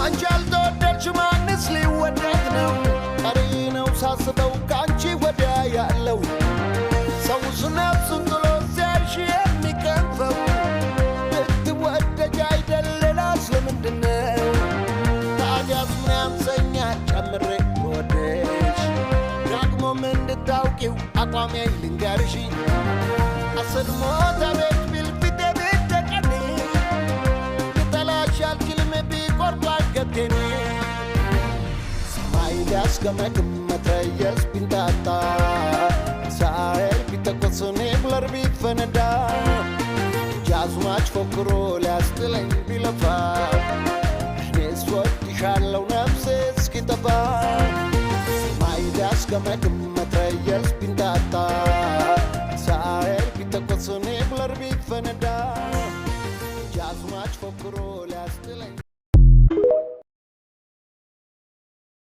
አንቺ አልተወደድሽ ማንስ ሊወደድ ነው ቀሪ ነው ሳስበው ካንቺ ወዲያ ያለው ሰው ነፍሱን ጥሎ ሲያልሽ የሚከንፈው ብትወደጅ አይደል ሌላስ ለምንድነው ታዲያስ ምን ያንሰኛል ጨምሬ ብወድሽ ደግሞም እንድታውቂው አቋሜን ልንገርሽ አስር ሞት አቤት ቢል ፊቴ ቢደቀን ብጠላሽ አልችልም ቢቆርጡ አንገቴን ሰማይ ሊያስገመግም መትረየስ ቢንጣጣ ሚሳኤል ቢተኮስ ኒውክለር ቢፈነዳ ጃዝማች ፎክሮ ሊያስጥለኝ ቢለፋ እኔስ ወድሻለሁ ነፍሴ እስኪጠፋ ሰማይ ሊያስገመግም